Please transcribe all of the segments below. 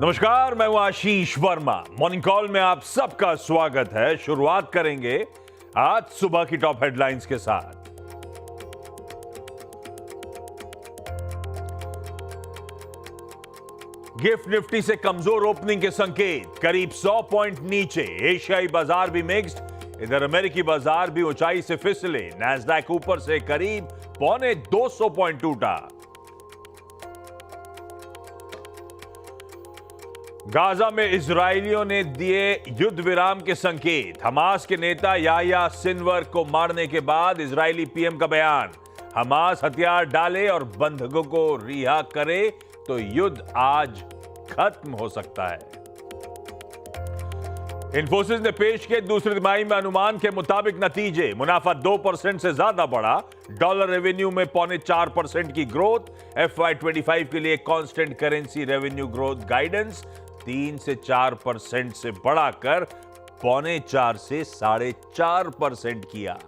नमस्कार, मैं हूं आशीष वर्मा। मॉर्निंग कॉल में आप सबका स्वागत है। शुरुआत करेंगे आज सुबह की टॉप हेडलाइंस के साथ। गिफ्ट निफ्टी से कमजोर ओपनिंग के संकेत, करीब 100 पॉइंट नीचे। एशियाई बाजार भी मिक्स्ड, इधर अमेरिकी बाजार भी ऊंचाई से फिसले। नैस्डैक ऊपर से करीब 250 पॉइंट टूटा। गाजा में इजरायलियों ने दिए युद्ध विराम के संकेत। हमास के नेता याह्या सिनवर को मारने के बाद इजरायली पीएम का बयान, हमास हथियार डाले और बंधकों को रिहा करे तो युद्ध आज खत्म हो सकता है। इन्फोसिस ने पेश किए दूसरी तिमाही में अनुमान के मुताबिक नतीजे। मुनाफा 2% से ज्यादा बढ़ा। डॉलर रेवेन्यू में 4.25% की ग्रोथ। FY25 के लिए constant currency revenue growth guidance 3 से 4% से बढ़ाकर 4.25 से 4.5% किया।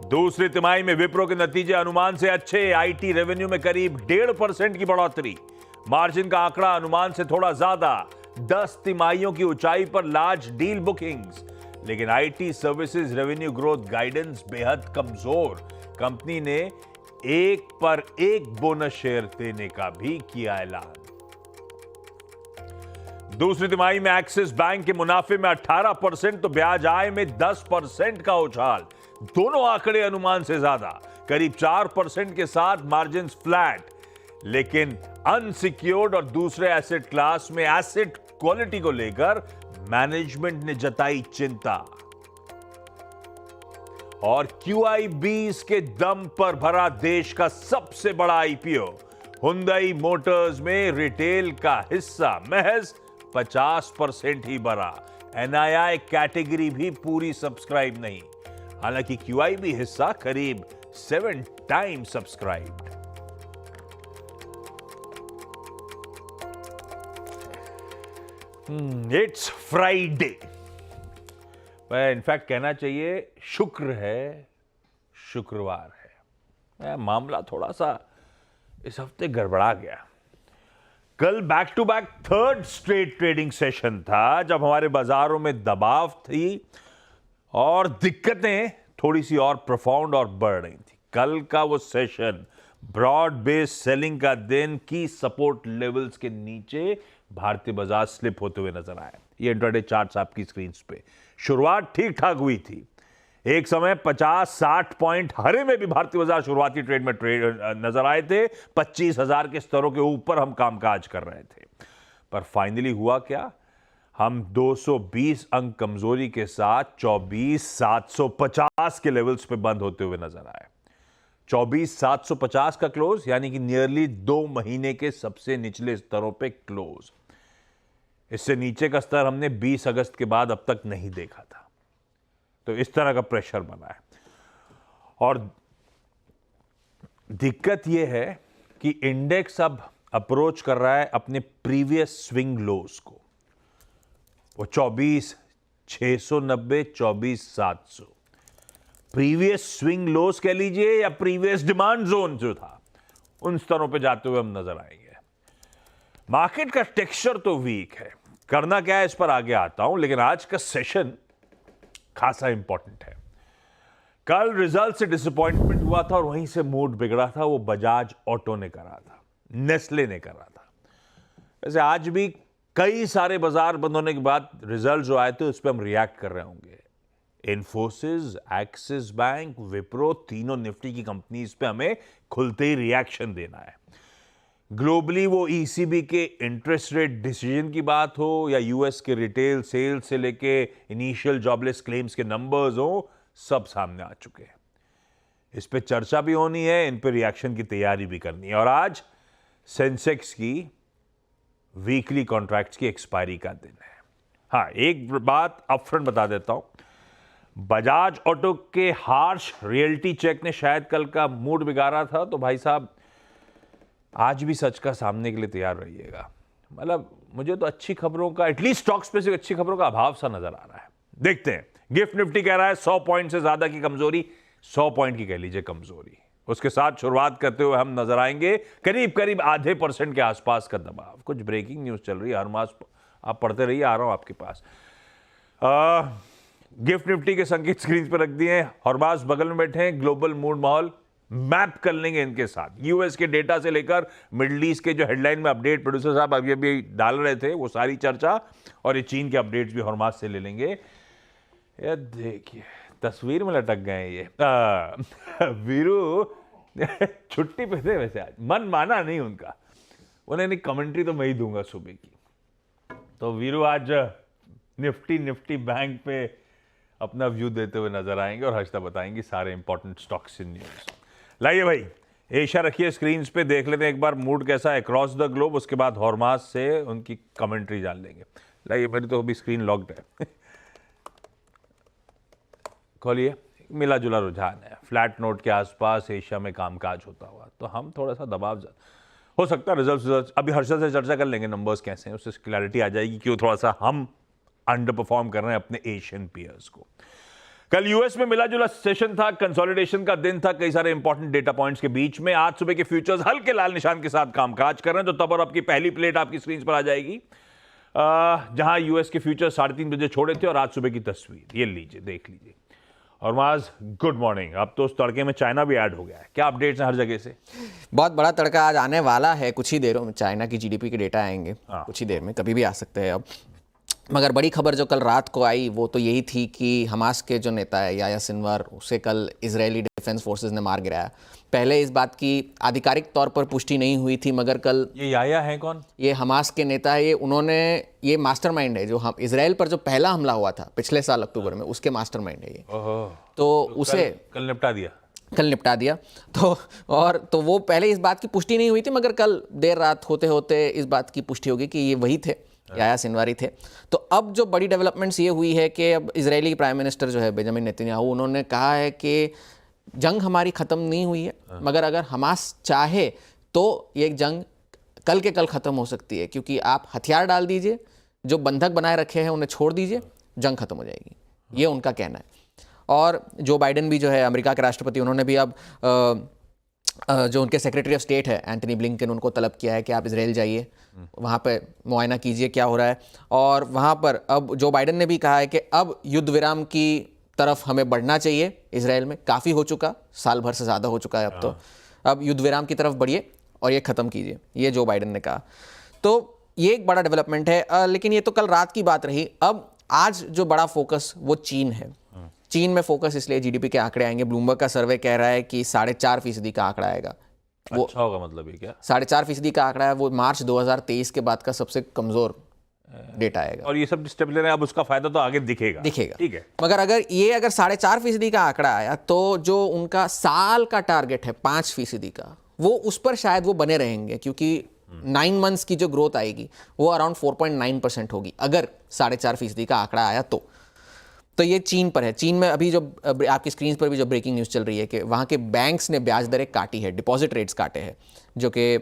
दूसरी तिमाही में विप्रो के नतीजे अनुमान से अच्छे। आईटी रेवेन्यू में करीब 1.5% की बढ़ोतरी। मार्जिन का आंकड़ा अनुमान से थोड़ा ज्यादा। 10 तिमाहियों की ऊंचाई पर लार्ज डील बुकिंग्स। लेकिन IT services revenue growth guidance बेहद कमजोर। कंपनी ने 1 पर 1 बोनस शेयर देने का भी किया ऐलान। दूसरी तिमाही में एक्सिस बैंक के मुनाफे में 18% तो ब्याज आय में 10% का उछाल। दोनों आंकड़े अनुमान से ज्यादा। करीब 4% के साथ मार्जिन फ्लैट। लेकिन अनसिक्योर्ड और दूसरे एसेट क्लास में एसेट क्वालिटी को लेकर मैनेजमेंट ने जताई चिंता। और QIBs के दम पर भरा देश का सबसे बड़ा आईपीओ। हुंडई मोटर्स में रिटेल का हिस्सा महज 50% ही बढ़ा। NII कैटेगरी भी पूरी सब्सक्राइब नहीं। हालांकि QIB हिस्सा करीब 7 times subscribed. It's Friday. In fact कहना चाहिए शुक्र है, शुक्रवार है। मामला थोड़ा सा इस हफ्ते गड़बड़ा गया। कल back to back third straight trading session था जब हमारे बाजारों में दबाव थी और दिक्कतें थोड़ी सी और प्रोफाउंड और बढ़ रही थी। कल का वो सेशन ब्रॉड बेस्ड सेलिंग का दिन की सपोर्ट लेवल्स के नीचे भारतीय बाजार स्लिप होते हुए नजर आए। ये इंट्राडे चार्ट्स आपकी स्क्रीन पे। शुरुआत ठीक ठाक हुई थी। एक समय 50-60 पॉइंट हरे में भी भारतीय बाजार शुरुआती ट्रेड में नजर आए थे। 25,000 के स्तरों के ऊपर हम कामकाज कर रहे थे। पर फाइनली हुआ क्या? हम 220 अंक कमजोरी के साथ 24,750 के लेवल्स पे बंद होते हुए नजर आए। 24,750 का क्लोज, यानी कि नियरली 2 महीने के सबसे निचले स्तरों पे क्लोज। इससे नीचे का स्तर हमने 20 अगस्त के बाद अब तक नहीं देखा था। तो इस तरह का प्रेशर बना है। और दिक्कत यह है कि इंडेक्स अब अप्रोच कर रहा है अपने प्रीवियस स्विंग लोस को। वो 24,690, 24,700 प्रीवियस स्विंग लोस कह लीजिए या प्रीवियस डिमांड जोन जो था, उन स्तरों पे जाते हुए हम नजर आएंगे। मार्केट का टेक्सचर तो वीक है। करना क्या है इस पर आगे आता हूं, लेकिन आज का सेशन खासा इंपॉर्टेंट है। कल रिजल्ट से डिसअपॉइंटमेंट हुआ था और वहीं से मूड बिगड़ा था। वो बजाज ऑटो ने करा था, नेस्ले ने करा था। वैसे आज भी कई सारे बाजार बंद होने के बाद रिजल्ट जो आए थे उस पर हम रिएक्ट कर रहे होंगे। इन्फोसिस, एक्सिस बैंक, विप्रो, तीनों निफ्टी की कंपनीज पे हमें खुलते ही रिएक्शन देना है। ग्लोबली वो ECB के इंटरेस्ट रेट डिसीजन की बात हो या यूएस के रिटेल सेल्स से लेके इनिशियल जॉबलेस क्लेम्स के नंबर्स हो, सब सामने आ चुके हैं। इस पे चर्चा भी होनी है, इन पे रिएक्शन की तैयारी भी करनी है। और आज सेंसेक्स की वीकली कॉन्ट्रैक्ट्स की एक्सपायरी का दिन है। हाँ, एक बात अपफ्रंट बता देता हूं, बजाज ऑटो के हार्श रियलिटी चेक ने शायद कल का मूड बिगाड़ा था। तो भाई साहब, आज भी सच का सामने के लिए तैयार रहिएगा। मतलब मुझे तो अच्छी खबरों का, एटलीस्ट स्टॉक्स पे से अच्छी खबरों का अभाव सा नजर आ रहा है। देखते हैं। गिफ्ट निफ्टी कह रहा है 100 पॉइंट से ज्यादा की कमजोरी, 100 पॉइंट की कह लीजिए कमजोरी। उसके साथ शुरुआत करते हुए हम नजर आएंगे करीब करीब आधे % के आसपास का दबाव। कुछ ब्रेकिंग न्यूज चल रही है, हर मास आप पढ़ते रहिए, आ रहा हूं आपके पास। गिफ्ट निफ्टी के संकेत स्क्रीन पर रख दिए हैं, हरमास बगल में बैठे हैं, ग्लोबल मूड माहौल मैप कर लेंगे इनके साथ। यूएस के डेटा से लेकर मिडिल ईस्ट के जो हेडलाइन में अपडेट प्रोड्यूसर साहब अभी अभी डाल रहे थे, वो सारी चर्चा, और ये चीन के अपडेट्स भी हरमास से ले लेंगे। ये देखिए तस्वीर में लटक गए ये वीरू छुट्टी पे थे वैसे, आज मन माना नहीं उनका, उन्हें कमेंट्री तो मैं ही दूंगा सुबह की। तो वीरू आज निफ्टी बैंक पे अपना व्यू देते हुए नजर आएंगे और हर्षदा बताएंगी सारे इंपॉर्टेंट स्टॉक्स इन न्यूज। लाइए भाई एशिया रखिए स्क्रीन पे, देख लेते हैं एक बार मूड कैसा है अक्रॉस द ग्लोब, उसके बाद हरमास से उनकी कमेंट्री जान लेंगे। लाइए, मेरी तो अभी स्क्रीन लॉक्ड है खोलिए। मिला जुला रुझान है, फ्लैट नोट के आसपास एशिया में कामकाज होता हुआ, तो हम थोड़ा सा दबाव हो सकता है। रिजल्ट अभी हर्षद से चर्चा कर लेंगे, नंबर्स कैसे हैं उससे क्लैरिटी आ जाएगी, क्यों थोड़ा सा हम अंडर परफॉर्म कर रहे हैं अपने एशियन पीयर्स को। कल यूएस में मिला जुला सेशन था, कंसोलिडेशन का दिन था, कई सारे इंपॉर्टेंट डेटा पॉइंट्स के बीच में। आज सुबह के फ्यूचर्स हल्के लाल निशान के साथ कामकाज कर रहे हैं, तो तब और आपकी पहली प्लेट आपकी स्क्रीन पर आ जाएगी, जहां यूएस के फ्यूचर्स 3:30 बजे छोड़े थे, और आज सुबह की तस्वीर ये लीजिए, देख लीजिए। और माज गुड मॉर्निंग, अब तो उस तड़के में चाइना भी ऐड हो गया है, क्या अपडेट्स हैं हर जगह से? बहुत बड़ा तड़का आज आने वाला है, कुछ ही देरों में चाइना की जीडीपी के डेटा आएंगे, कुछ ही देर में, कभी भी आ सकते हैं अब। मगर बड़ी खबर जो कल रात को आई वो तो यही थी कि हमास के जो नेता है याह्या सिनवार, उसे कल इजरायली डिफेंस फोर्सेस ने मार गिराया। पहले इस बात की आधिकारिक तौर पर पुष्टि नहीं हुई थी, मगर कल ये याह्या है कौन? ये हमास के नेता है, ये मास्टरमाइंड है, जो हम इजराइल पर जो पहला हमला हुआ था पिछले साल अक्टूबर में, उसके मास्टरमाइंड है ये। तो उसे कल निपटा दिया। तो वो पहले इस बात की पुष्टि नहीं हुई थी, मगर कल देर रात होते होते इस बात की पुष्टि होगी कि ये वही थे, याह्या सिनवारी थे। तो अब जो बड़ी डेवलपमेंट्स ये हुई है कि अब इजरायली प्राइम मिनिस्टर जो है बेंजामिन नेतन्याहू, उन्होंने कहा है कि जंग हमारी ख़त्म नहीं हुई है, मगर अगर हमास चाहे तो ये जंग कल के कल ख़त्म हो सकती है, क्योंकि आप हथियार डाल दीजिए, जो बंधक बनाए रखे हैं उन्हें छोड़ दीजिए, जंग ख़त्म हो जाएगी, ये उनका कहना है। और जो बाइडेन भी जो है अमेरिका के राष्ट्रपति, उन्होंने भी अब जो उनके सेक्रेटरी ऑफ स्टेट है एंटनी ब्लिंकन, उनको तलब किया है कि आप इजराइल जाइए, वहाँ पे मुआयना कीजिए क्या हो रहा है। और वहाँ पर अब जो बाइडेन ने भी कहा है कि अब युद्ध विराम की तरफ हमें बढ़ना चाहिए, इजराइल में काफ़ी हो चुका, साल भर से ज़्यादा हो चुका है अब तो, अब युद्ध विराम की तरफ बढ़िए और ये ख़त्म कीजिए, ये जो बाइडेन ने कहा। तो ये एक बड़ा डेवलपमेंट है, लेकिन ये तो कल रात की बात रही। अब आज जो बड़ा फोकस वो चीन है। चीन में फोकस इसलिए जीडीपी के आंकड़े आएंगे, ब्लूमबर्ग का सर्वे कह रहा है कि 4.5% का आंकड़ा आएगा। वो अच्छा होगा, मतलब ये क्या 4.5% का आंकड़ा है, वो मार्च 2023 के बाद का सबसे कमजोर डेटा आएगा। और ये सब स्टेबल है, अब उसका फायदा तो आगे दिखेगा, ठीक है। मगर अगर 4.5% का आंकड़ा आया, तो जो उनका साल का टारगेट है 5% का, वो उस पर शायद वो बने रहेंगे, क्योंकि 9 मंथ्स की जो ग्रोथ आएगी वो अराउंड 4.9% होगी, अगर 4.5% का आंकड़ा आया तो ये चीन पर है। चीन में अभी जो आपकी स्क्रीन पर भी जो ब्रेकिंग न्यूज़ चल रही है कि वहाँ के बैंक्स ने ब्याज दरें काटी है, डिपॉजिट रेट्स काटे हैं, जो कि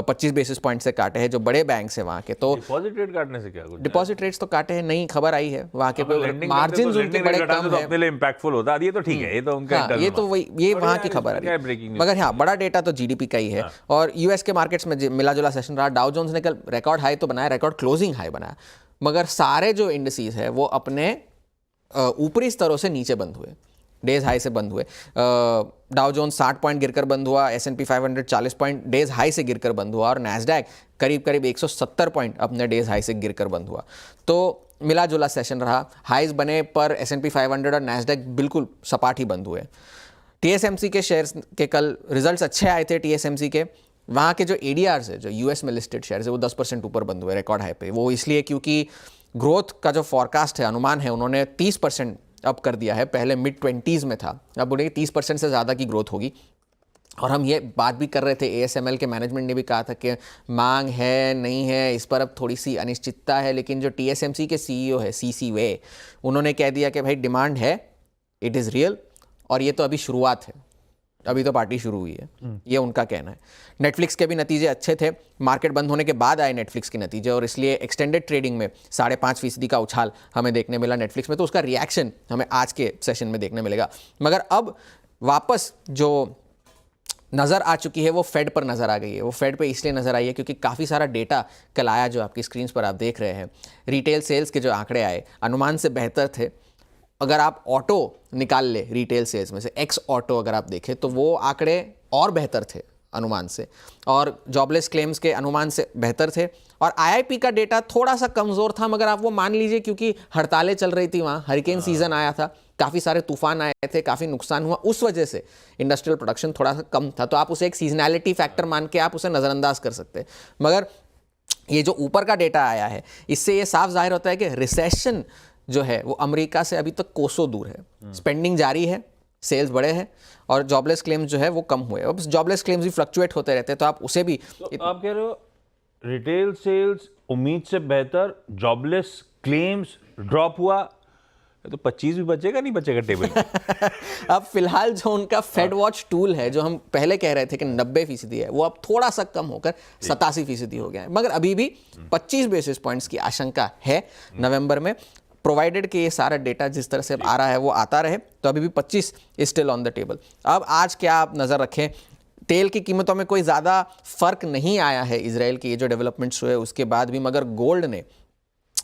25 बेसिस पॉइंट से काटे हैं, जो बड़े बैंक्स हैं वहाँ के। तो डिपॉजिट रेट काटने से क्या कुछ? डिपॉजिट रेट्स तो काटे हैं, नई खबर आई है, वहाँ के मार्जिन उनके बड़े कम है, अपने लिए इंपैक्टफुल होता है, ये तो ठीक है, ये तो उनका ये तो वही, ये वहाँ की खबर है। मगर हाँ, बड़ा डेटा तो जीडीपी का ही है। और यूएस के मार्केट्स में मिला जुला सेशन रहा। डाउ जोन्स ने कल रिकॉर्ड हाई तो बनाया, रिकॉर्ड क्लोजिंग हाई बनाया, मगर सारे जो इंडिसेस है वो अपने ऊपरी स्तरों से नीचे बंद हुए, डेज हाई से बंद हुए। डाउ जोन्स 60 पॉइंट गिरकर बंद हुआ, S&P 500 40 पॉइंट डेज हाई से गिरकर बंद हुआ, और नैस्डैक करीब 170 पॉइंट अपने डेज हाई से गिरकर बंद हुआ। तो मिला जुला सेशन रहा, हाइज बने पर S&P 500 और नैस्डैक बिल्कुल सपाट ही बंद हुए। TSMC के शेयर्स के कल रिजल्ट्स अच्छे आए थे। TSMC के वहाँ के जो ADRs है, जो US में लिस्टेड शेयर्स है, वो 10% ऊपर बंद हुए, रिकॉर्ड हाई पे। वो इसलिए क्योंकि ग्रोथ का जो फॉरकास्ट है, अनुमान है, उन्होंने 30% अप कर दिया है, पहले mid-20s में था, अब बोलेंगे 30% से ज़्यादा की ग्रोथ होगी। और हम ये बात भी कर रहे थे, ASML के मैनेजमेंट ने भी कहा था कि मांग है नहीं है, इस पर अब थोड़ी सी अनिश्चितता है, लेकिन जो TSMC के CEO है CC वे, उन्होंने कह दिया कि भाई डिमांड है, इट इज़ रियल, और ये तो अभी शुरुआत है, अभी तो पार्टी शुरू हुई है, ये उनका कहना है। नेटफ्लिक्स के भी नतीजे अच्छे थे, मार्केट बंद होने के बाद आए नेटफ्लिक्स के नतीजे, और इसलिए एक्सटेंडेड ट्रेडिंग में 5.5% का उछाल हमें देखने मिला नेटफ्लिक्स में। तो उसका रिएक्शन हमें आज के सेशन में देखने मिलेगा। मगर अब वापस जो नज़र आ चुकी है वो फेड पर नज़र आ गई है। वो फेड पे इसलिए नज़र आई है क्योंकि काफ़ी सारा डेटा कल आया जो आपकी स्क्रीन पर आप देख रहे हैं। रिटेल सेल्स के जो आंकड़े आए अनुमान से बेहतर थे। अगर आप ऑटो निकाल ले रिटेल सेल्स में से, एक्स ऑटो अगर आप देखें तो वो आंकड़े और बेहतर थे अनुमान से, और जॉबलेस क्लेम्स के अनुमान से बेहतर थे। और आईआईपी का डेटा थोड़ा सा कमज़ोर था, मगर आप वो मान लीजिए क्योंकि हड़तालें चल रही थी, वहाँ हरिकेन सीजन आया था, काफ़ी सारे तूफान आए थे, काफ़ी नुकसान हुआ, उस वजह से इंडस्ट्रियल प्रोडक्शन थोड़ा सा कम था। तो आप उसे एक सीजनैलिटी फैक्टर मान के आप उसे नज़रअंदाज कर सकते हैं। मगर ये जो ऊपर का डेटा आया है, इससे ये साफ जाहिर होता है कि रिसेशन जो है वो अमेरिका से अभी तक कोसों दूर है। स्पेंडिंग जारी है, सेल्स बड़े हैं, और जॉबलेस क्लेम्स जो है वो कम हुए। अब जॉबलेस क्लेम्स भी फ्लक्चुएट होते रहते हैं, तो आप उसे भी तो आप कह रहे हो रिटेल सेल्स उम्मीद से बेहतर, जॉबलेस क्लेम्स ड्रॉप हुआ, तो 25 भी बचेगा नहीं बचेगा टेबल में? अब फिलहाल जो उनका फेड वॉच टूल है, जो हम पहले कह रहे थे कि 90% है, वो अब थोड़ा सा कम होकर 87% हो गया है। मगर अभी भी 25 बेसिस पॉइंट्स की आशंका है नवंबर में, प्रोवाइडेड कि ये सारा डेटा जिस तरह से आ रहा है वो आता रहे, तो अभी भी 25 is still on the table. अब आज क्या आप नज़र रखें, तेल की कीमतों में कोई ज़्यादा फर्क नहीं आया है इजराइल के ये जो डेवलपमेंट्स हुए उसके बाद भी, मगर गोल्ड ने,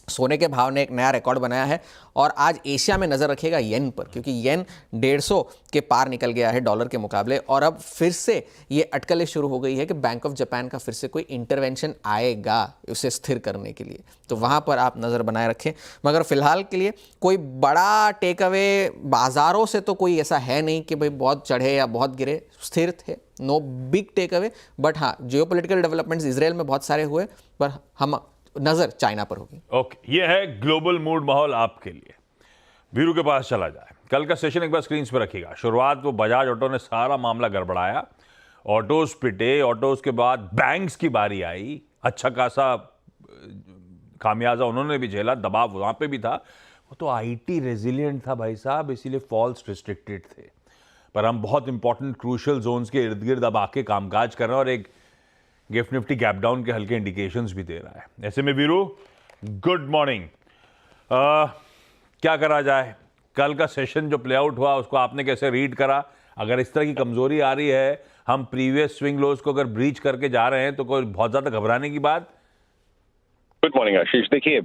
सोने के भाव ने एक नया रिकॉर्ड बनाया है। और आज एशिया में नज़र रखेगा येन पर, क्योंकि येन 150 के पार निकल गया है डॉलर के मुकाबले, और अब फिर से ये अटकलें शुरू हो गई है कि बैंक ऑफ जापान का फिर से कोई इंटरवेंशन आएगा उसे स्थिर करने के लिए, तो वहाँ पर आप नज़र बनाए रखें। मगर फिलहाल के लिए कोई बड़ा टेक अवे बाज़ारों से तो कोई ऐसा है नहीं कि भाई बहुत चढ़े या बहुत गिरे, स्थिर थे, no big takeaway. But हाँ, जियोपॉलिटिकल डेवलपमेंट्स इसराइल में बहुत सारे हुए, पर हम नजर चाइना पर होगी। ओके, ये है ग्लोबल मूड माहौल आपके लिए। वीरू के पास चला जाए, कल का सेशन एक बार स्क्रीन पर रखिएगा। शुरुआत वो बजाज ऑटो ने सारा मामला गड़बड़ाया, ऑटोज पिटे, ऑटोज के बाद बैंक्स की बारी आई, अच्छा खासा खामियाजा उन्होंने भी झेला, दबाव वहां पे भी था। वो तो आईटी रेजिलिएंट था भाई साहब, इसीलिए फॉल्स रिस्ट्रिक्टेड थे। पर हम बहुत इंपॉर्टेंट क्रूशियल जोन्स के इर्द गिर्द अब आके कामकाज कर रहे हैं, और एक गिफ्ट निफ्टी गैप डाउन के हल्के इंडिकेशंस भी दे रहा है। ऐसे में वीरू, गुड मॉर्निंग। क्या करा जाए, कल का सेशन जो प्ले आउट हुआ उसको आपने कैसे रीड करा? अगर इस तरह की कमजोरी आ रही है, हम प्रीवियस स्विंग लोज को अगर ब्रीच करके जा रहे हैं, तो कोई बहुत ज्यादा घबराने की बात? गुड मॉर्निंग आशीष। देखिए,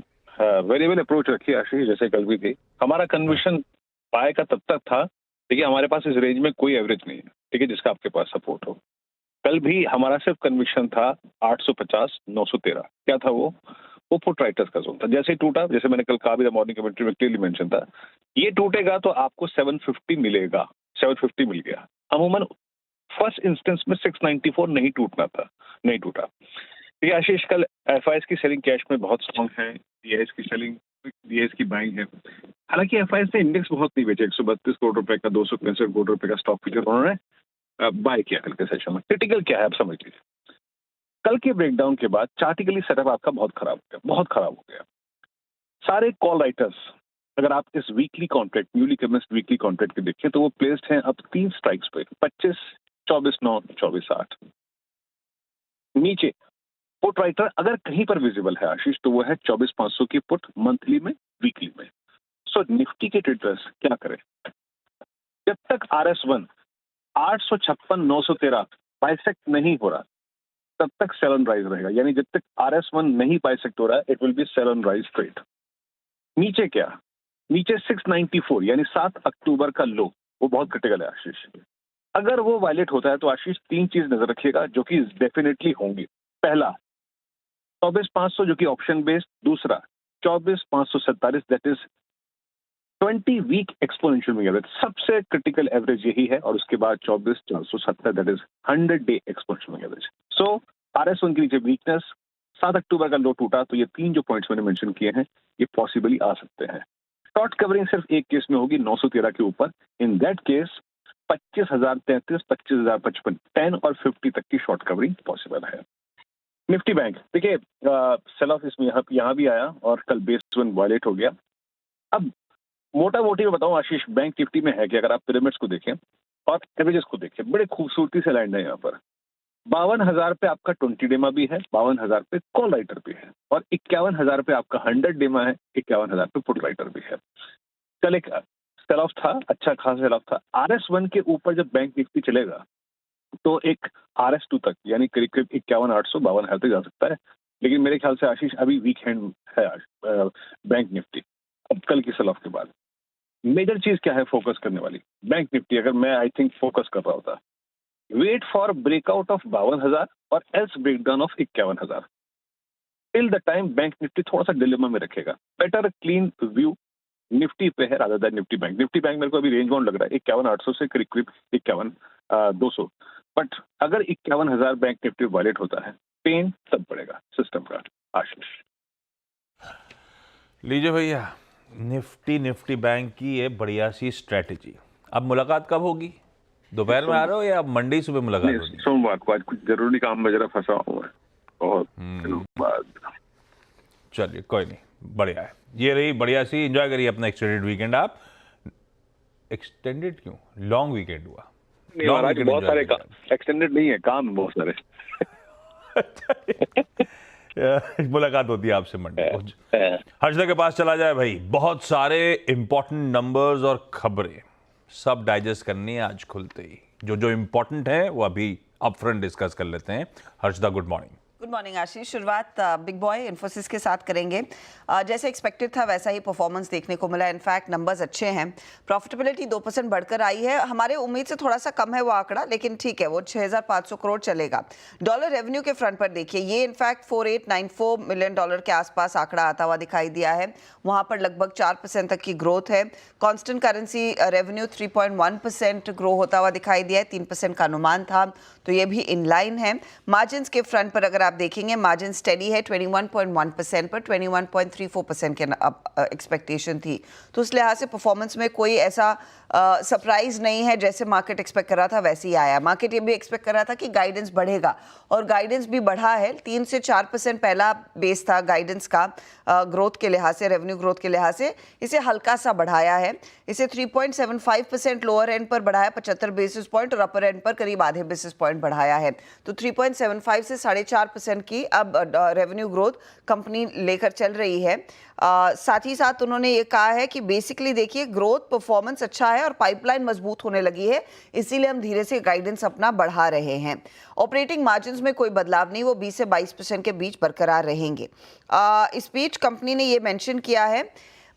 वेरी वेल अप्रोच रखिए आशीष, जैसे कल भी थी। हमारा कन्विक्शन बाय का तब तक था, देखिए हमारे पास इस रेंज में कोई एवरेज नहीं है, ठीक है, जिसका आपके पास सपोर्ट हो। कल भी हमारा सिर्फ कन्विक्शन था 850 913। क्या था वो पुट राइटर्स का जोन था। जैसे ही टूटा, जैसे मैंने कल कहा भी था, मॉर्निंग कमेंट्री में क्लियरली मेंशन था, ये टूटेगा तो आपको 750 मिलेगा। 750 मिल गया। अमूमन फर्स्ट इंस्टेंस में 694 नहीं टूटना था, नहीं टूटा। ठीक है आशीष, कल एफआईएस की सेलिंग कैश में बहुत स्ट्रॉन्ग है, डीआईएस की सेलिंग, डीआईएस की बाइंग है। हालांकि एफआईएस ने इंडेक्स बहुत नहीं बेचे, 132 करोड़ रुपए का, 265 करोड़ रुपए का स्टॉक फ्यूचर उन्होंने बाय किया कल के सेशन में। क्रिटिकल क्या है आप समझ लीजिए, कल के ब्रेकडाउन के बाद चार्टिकली सेटअप आपका बहुत खराब हो गया, बहुत खराब हो गया। सारे कॉल राइटर्स, अगर आप इस weekly contract, newly commenced weekly contract के देखें तो वो प्लेस्ड हैं अब 3 स्ट्राइक्स पे, 25, 24, 9, 24, 8। नीचे पुट राइटर अगर कहीं पर विजिबल है आशीष, तो वो है 24,500 की पुट मंथली में, वीकली में। सो निफ्टी के ट्रेडर्स क्या करें, जब तक RS1 856,913 बाइसेक्ट नहीं हो रहा, तब तक सेल ऑन राइज रहेगा। यानी जब तक RS1 नहीं बाइसेक्ट हो रहा है, it will be sell on rise trade. नीचे क्या, नीचे 694 यानी 7 अक्टूबर का लो, वो बहुत क्रिटिकल है आशीष। अगर वो वायलेट होता है तो आशीष 3 चीज नजर रखिएगा जो कि डेफिनेटली होंगी। पहला 24,500 जो कि ऑप्शन बेस्ड, दूसरा 24,547 that is 20 week exponential moving average, सबसे क्रिटिकल एवरेज यही है, और उसके बाद 24,470 that is 100 day exponential moving average. So RS1 के नीचे वीकनेस, 7 अक्टूबर का लो टूटा, तो ये 3 जो पॉइंट्स मैंने मेंशन किए हैं ये पॉसिबली आ सकते हैं। शॉर्ट कवरिंग सिर्फ एक केस में होगी, 913 के ऊपर। इन दैट केस 25,033, 25,055, 10 और 50 तक की शॉर्ट कवरिंग पॉसिबल है। निफ्टी बैंक, देखिए सेल ऑफ इसमें यहाँ भी आया और कल बेस 1 वायलेट हो गया। अब मोटा मोटी में बताऊं आशीष, बैंक निफ्टी में है कि अगर आप पिरामिड्स को देखें और एवरेजेस को देखें, बड़े खूबसूरती से लैंड है यहाँ पर। 52,000 पे आपका 20 डेमा भी है, 52,000 पे कॉल राइटर भी है, और 51,000 पे आपका 100 डेमा है, 51,000 पे पुट राइटर भी है। कल एक सेल ऑफ था, अच्छा खासा सेल ऑफ था। RS1 के ऊपर जब बैंक निफ्टी चलेगा, तो एक RS2 तक यानी करीब करीब 51,852 तक जा सकता है। लेकिन मेरे ख्याल से आशीष अभी वीकेंड है आज बैंक निफ्टी, अब कल की सेल ऑफ के बाद मेजर चीज क्या है फोकस करने वाली? बैंक निफ्टी अगर मैं आई थिंक फोकस कर रहा होता, वेट फॉर ब्रेकआउट ऑफ 52,000 और else breakdown of 51,000। Till the time bank Nifty थोड़ा सा डिलेमा में रखेगा। बेटर क्लीन व्यू निफ्टी पे है rather than Nifty bank. Nifty bank मेरे को अभी रेंज बाउंड लग रहा है 51,800 से करीब करीब 51,200। बट अगर 51,000 बैंक निफ्टी वायलेट होता है, पेन तब पड़ेगा सिस्टम का। आशीष लीजिए भैया, निफ्टी बैंक की ये बढ़िया सी स्ट्रेटेजी। अब मुलाकात कब होगी? दोपहर में आ रहे हो या मंडे सुबह मुलाकात होगी? सोमवार को, आज कुछ जरूरी काम में जरा फंसा हुआ है और बाद। चलिए कोई नहीं, बढ़िया है। ये रही बढ़िया सी, एंजॉय करिए अपना एक्सटेंडेड वीकेंड। आप एक्सटेंडेड क्यों, लॉन्ग वीकेंड हुआ। लॉन्ग वीकेंड बहुत सारे एक्सटेंडेड नहीं है, काम बहुत सारे। मुलाकात होती है आपसे मंडे को। हर्षदा के पास चला जाए भाई, बहुत सारे इंपॉर्टेंट नंबर्स और खबरें सब डाइजेस्ट करनी है आज खुलते ही। जो इंपॉर्टेंट है वो अभी अपफ्रंट डिस्कस कर लेते हैं। Harshada good morning. Good morning Ashish. शुरुआत बिग बॉय इन्फोसिस के साथ करेंगे। जैसे एक्सपेक्टेड था वैसा ही परफॉर्मेंस देखने को मिला। इनफैक्ट नंबर्स अच्छे हैं, प्रॉफिटेबिलिटी 2% बढ़कर आई है। हमारे उम्मीद से थोड़ा सा कम है वो आंकड़ा, लेकिन ठीक है, वो 6,500 करोड़ चलेगा। डॉलर रेवेन्यू के फ्रंट पर देखिए, ये इनफैक्ट $4,894 मिलियन के आसपास आंकड़ा आता हुआ दिखाई दिया है। वहां पर लगभग 4% तक की ग्रोथ है। कॉन्स्टेंट करेंसी रेवेन्यू 3.1% ग्रो होता हुआ दिखाई दिया है, 3% का अनुमान था, तो ये भी इन लाइन है। मार्जिन के फ्रंट पर अगर आप देखेंगे, मार्जिन स्टेडी है 21.1% पर, 21.34% के एक्सपेक्टेशन थी। तो उस लिहाज से परफॉर्मेंस में कोई ऐसा सरप्राइज नहीं है। जैसे मार्केट एक्सपेक्ट कर रहा था वैसे ही आया। मार्केट ये भी एक्सपेक्ट कर रहा था कि गाइडेंस बढ़ेगा, और गाइडेंस भी बढ़ा है। 3 से 4% पहला बेस था गाइडेंस का ग्रोथ के लिहाज से, रेवेन्यू ग्रोथ के लिहाज से इसे हल्का सा बढ़ाया है। इसे 3.75% लोअर एंड पर बढ़ाया 75 बेसिस पॉइंट, और अपर एंड पर करीब आधे बेसिस पॉइंट बढ़ाया है। तो 3.75 से 4.5% की अब रेवेन्यू ग्रोथ कंपनी लेकर चल रही है। साथ ही साथ उन्होंने ये कहा है कि बेसिकली देखिए, ग्रोथ परफॉर्मेंस अच्छा है और पाइपलाइन मजबूत होने लगी है, इसीलिए हम धीरे से गाइडेंस अपना बढ़ा रहे हैं। ऑपरेटिंग मार्जिन्स में कोई बदलाव नहीं, वो 20 से 22% के बीच बरकरार रहेंगे। इस बीच कंपनी ने ये मेंशन किया है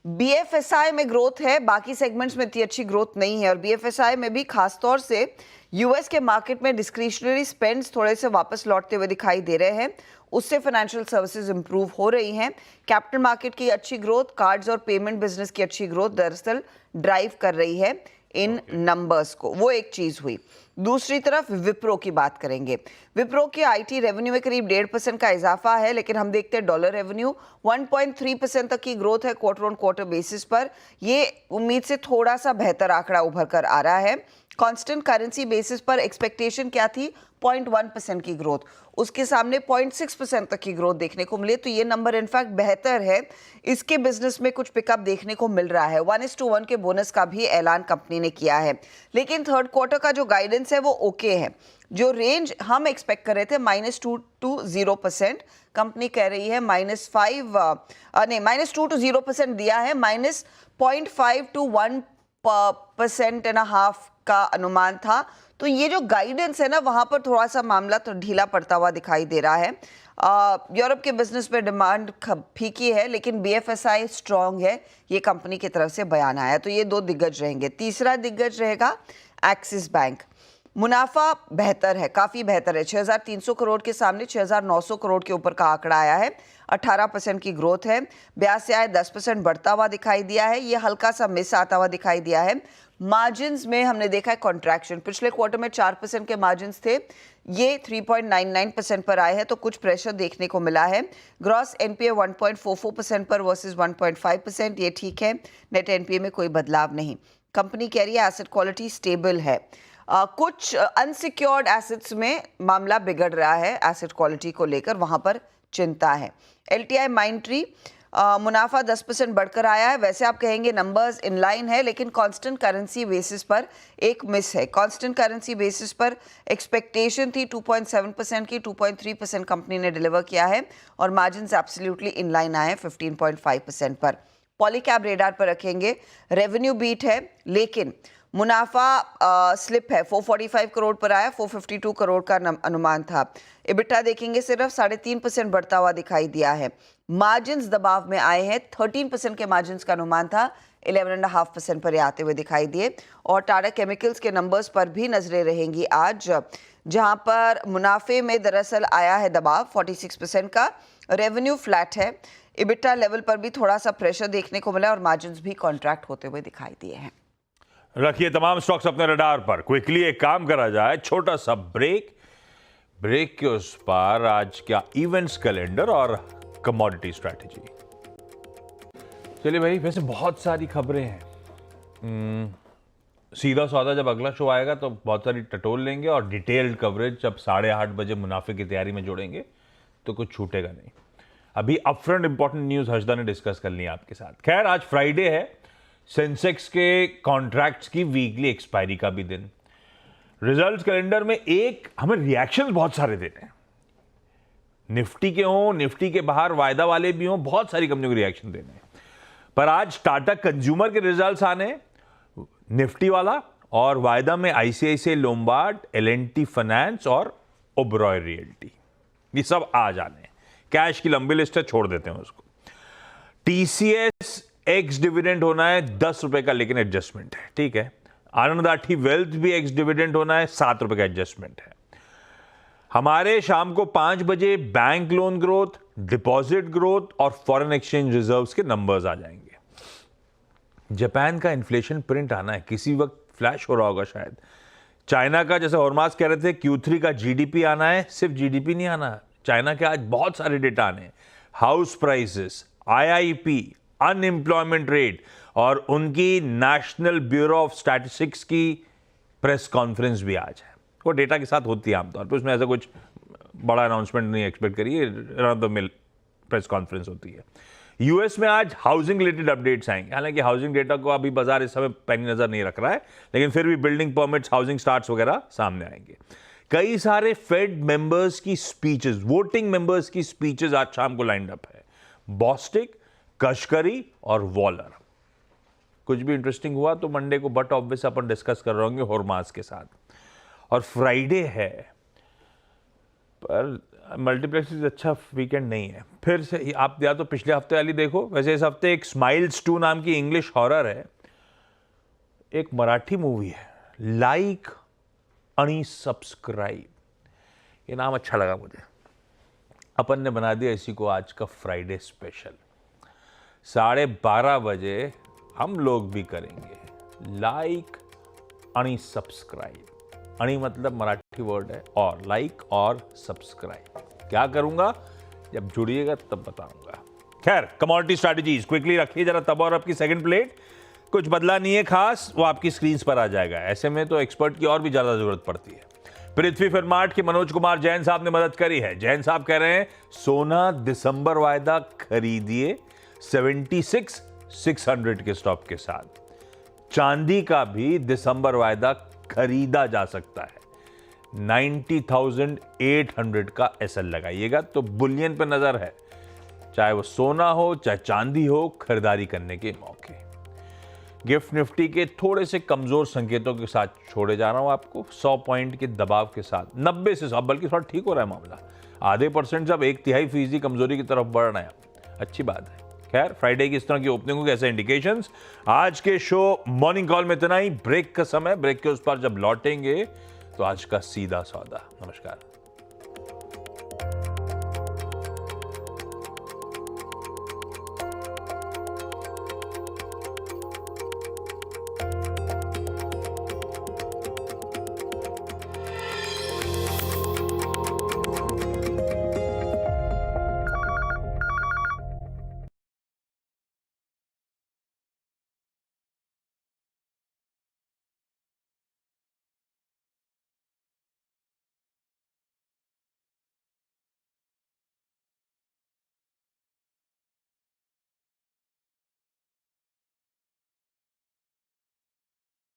BFSI में ग्रोथ है, बाकी सेगमेंट्स में इतनी अच्छी ग्रोथ नहीं है। और BFSI में भी खासतौर से यूएस के मार्केट में डिस्क्रिशनरी स्पेंड्स थोड़े से वापस लौटते हुए दिखाई दे रहे हैं, उससे फाइनेंशियल सर्विसेज इंप्रूव हो रही हैं। कैपिटल मार्केट की अच्छी ग्रोथ, कार्ड्स और पेमेंट बिजनेस की अच्छी ग्रोथ दरअसल ड्राइव कर रही है इन नंबर्स को। वो एक चीज हुई। दूसरी तरफ विप्रो की बात करेंगे। विप्रो के आईटी रेवेन्यू में करीब 1.5% का इजाफा है, लेकिन हम देखते हैं डॉलर रेवेन्यू 1.3% तक की ग्रोथ है क्वार्टर ऑन क्वार्टर बेसिस पर। ये उम्मीद से थोड़ा सा बेहतर आंकड़ा उभर कर आ रहा है। कांस्टेंट करेंसी बेसिस पर एक्सपेक्टेशन क्या थी? 0.1% की ग्रोथ, उसके सामने 0.6% तक की ग्रोथ देखने को मिली। तो ये नंबर इनफैक्ट बेहतर है। इसके बिजनेस में कुछ पिकअप देखने को मिल रहा है। 1:1 के बोनस का भी ऐलान कंपनी ने किया है। लेकिन थर्ड क्वार्टर का जो गाइडेंस है वो ओके है। जो रेंज हम एक्सपेक्ट कर रहे थे -2 to 0%, कंपनी कह रही है -2 to 0% दिया है, -0.5 to 1.5% का अनुमान था। तो ये जो गाइडेंस है ना, वहां पर थोड़ा सा मामला तो ढीला पड़ता हुआ दिखाई दे रहा है। यूरोप के बिजनेस में डिमांड फीकी है, लेकिन BFSI स्ट्रांग है, ये कंपनी की तरफ से बयान आया। तो ये 2 दिग्गज रहेंगे। तीसरा दिग्गज रहेगा एक्सिस बैंक। मुनाफा बेहतर है, काफ़ी बेहतर है। 6,300 करोड़ के सामने 6,900 करोड़ के ऊपर का आंकड़ा आया है। 18% की ग्रोथ है। ब्याज से आय 10% बढ़ता हुआ दिखाई दिया है। ये हल्का सा मिस आता हुआ दिखाई दिया है। मार्जिन्स में हमने देखा है कॉन्ट्रैक्शन। पिछले क्वार्टर में 4% के मार्जिन्स थे, ये 3.99% पर आए हैं, तो कुछ प्रेशर देखने को मिला है। ग्रॉस NPA 1.44% पर वर्सेस 1.5%, ये ठीक है। नेट NPA में कोई बदलाव नहीं। कंपनी कह रही है एसेट क्वालिटी स्टेबल है। कुछ अनसिक्योर्ड एसेट्स में मामला बिगड़ रहा है, एसेट क्वालिटी को लेकर वहां पर चिंता है। LTI माइंट्री मुनाफा 10% बढ़कर आया है। वैसे आप कहेंगे नंबर्स इन लाइन है, लेकिन कांस्टेंट करेंसी बेसिस पर एक मिस है। कांस्टेंट करेंसी बेसिस पर एक्सपेक्टेशन थी 2.7% की, 2.3% कंपनी ने डिलीवर किया है, और मार्जिन्स एब्सोल्युटली इन लाइन आए 15.5% पर। पॉलीकैब रेडार पर रखेंगे। रेवेन्यू बीट है, लेकिन मुनाफा स्लिप है, 445 करोड़ पर आया, 452 करोड़ का अनुमान था। EBITDA देखेंगे सिर्फ 3.5% बढ़ता हुआ दिखाई दिया है। मार्जिन्स दबाव में आए हैं, 13% के मार्जिन्स का अनुमान था, 11.5% पर आते हुए दिखाई दिए। और टाटा केमिकल्स के नंबर्स पर भी नजरें रहेंगी आज, जहां पर मुनाफे में दरअसल आया है दबाव 46% का, रेवेन्यू फ्लैट है, EBITDA लेवल पर भी थोड़ा सा प्रेशर देखने को मिला और मार्जिन्स भी कॉन्ट्रैक्ट होते हुए दिखाई दिए हैं। रखिए तमाम स्टॉक्स अपने रडार पर। क्विकली एक काम करा जाए, छोटा सा ब्रेक के उस पार आज क्या इवेंट्स कैलेंडर और कमोडिटी स्ट्रैटेजी। चलिए भाई, वैसे बहुत सारी खबरें हैं। सीधा सौदा जब अगला शो आएगा तो बहुत सारी टटोल लेंगे और डिटेल्ड कवरेज जब 8:30 बजे मुनाफे की तैयारी में जोड़ेंगे तो कुछ छूटेगा नहीं। अभी अपफ्रंट इंपॉर्टेंट न्यूज हर्षदा ने डिस्कस कर ली आपके साथ। खैर, आज फ्राइडे है, सेंसेक्स के कॉन्ट्रैक्ट्स की वीकली एक्सपायरी का भी दिन। रिजल्ट्स कैलेंडर में एक हमें रिएक्शंस बहुत सारे देने हैं। निफ्टी के हों, निफ्टी के बाहर वायदा वाले भी हों, बहुत सारी कंपनियों को रिएक्शन देने हैं। पर आज टाटा कंज्यूमर के रिजल्ट्स आने, निफ्टी वाला, और वायदा में आईसीआईसीआई लोम्बार्ड, एल&टी फाइनेंस और ओबरॉय रियल्टी, ये सब आज आने हैं। कैश की लंबी लिस्ट है, छोड़ देते हैं उसको। टीसीएस एक्स डिविडेंड होना है 10 रुपए का, लेकिन एडजस्टमेंट है, ठीक है। आनंद आठी वेल्थ भी एक्स डिविडेंड होना है, 7 रुपए का एडजस्टमेंट है। हमारे शाम को 5 बजे bank loan growth, deposit growth और फॉरेन एक्सचेंज रिजर्व्स के नंबर्स आ जाएंगे। जापान का इन्फ्लेशन प्रिंट आना है, किसी वक्त फ्लैश हो रहा होगा शायद। चाइना का, जैसे हॉर्मास कह रहे थे, Q3 का जीडीपी आना है। सिर्फ जीडीपी नहीं आना है, चाइना के आज बहुत सारे डेटा आने हैं। House prices, IIP, unemployment rate और उनकी नेशनल ब्यूरो ऑफ स्टैटिस्टिक्स की प्रेस कॉन्फ्रेंस भी आज है। वो डेटा के साथ होती है आमतौर पर, उसमें ऐसा कुछ बड़ा अनाउंसमेंट नहीं एक्सपेक्ट करिए, run the mill press conference होती है। यूएस में आज हाउसिंग रिलेटेड अपडेट्स आएंगे। हालांकि हाउसिंग डेटा को अभी बाजार इस समय पैनी नजर नहीं रख रहा है, लेकिन फिर भी बिल्डिंग परमिट्स, हाउसिंग स्टार्ट्स वगैरह सामने आएंगे। कई सारे फेड मेंबर्स की स्पीचेस, वोटिंग मेंबर्स की स्पीचेस आज शाम को लाइंड अप है। बॉस्टिक, कशकरी और वॉलर। कुछ भी इंटरेस्टिंग हुआ तो मंडे को बट ऑब्वियस अपन डिस्कस कर रहे होंगे हॉर्मास के साथ। और फ्राइडे है, पर मल्टीप्लेक्स अच्छा वीकेंड नहीं है। फिर से आप या तो पिछले हफ्ते वाली देखो, वैसे इस हफ्ते एक स्माइल्स 2 नाम की इंग्लिश हॉरर है, एक मराठी मूवी है, लाइक आणि सब्सक्राइब, ये नाम अच्छा लगा मुझे। अपन ने बना दिया इसी को आज का फ्राइडे स्पेशल। 12:30 बजे हम लोग भी करेंगे लाइक आणि सब्सक्राइब। अणी मतलब मराठी वर्ड है, और लाइक और सब्सक्राइब। क्या करूंगा जब जुड़िएगा तब बताऊंगा। खैर, कमोडिटी स्ट्रैटेजीज क्विकली रखिए जरा तब, और आपकी सेकंड प्लेट कुछ बदला नहीं है खास, वो आपकी स्क्रीन पर आ जाएगा। ऐसे में तो एक्सपर्ट की और भी ज्यादा जरूरत पड़ती है। पृथ्वी फिरमार्ट के मनोज कुमार जैन साहब ने मदद करी है। जैन साहब कह रहे हैं सोना दिसंबर वायदा खरीदिए 76,600 के स्टॉप के साथ। चांदी का भी दिसंबर वायदा खरीदा जा सकता है, 90,800 का एसएल लगाइएगा। तो बुलियन पे नजर है, चाहे वो सोना हो चाहे चांदी हो, खरीदारी करने के मौके। गिफ्ट निफ्टी के थोड़े से कमजोर संकेतों के साथ छोड़े जा रहा हूं आपको, 100 पॉइंट के दबाव के साथ, 90 से 100, बल्कि थोड़ा ठीक हो रहा है मामला। आधे % जब 1/3% कमजोरी की तरफ बढ़ रहे हैं, अच्छी बात है। खैर, फ्राइडे की इस तरह की ओपनिंग के ऐसे इंडिकेशंस। आज के शो मॉर्निंग कॉल में इतना ही। ब्रेक का समय, ब्रेक के उस पर जब लौटेंगे तो आज का सीधा सौदा। नमस्कार।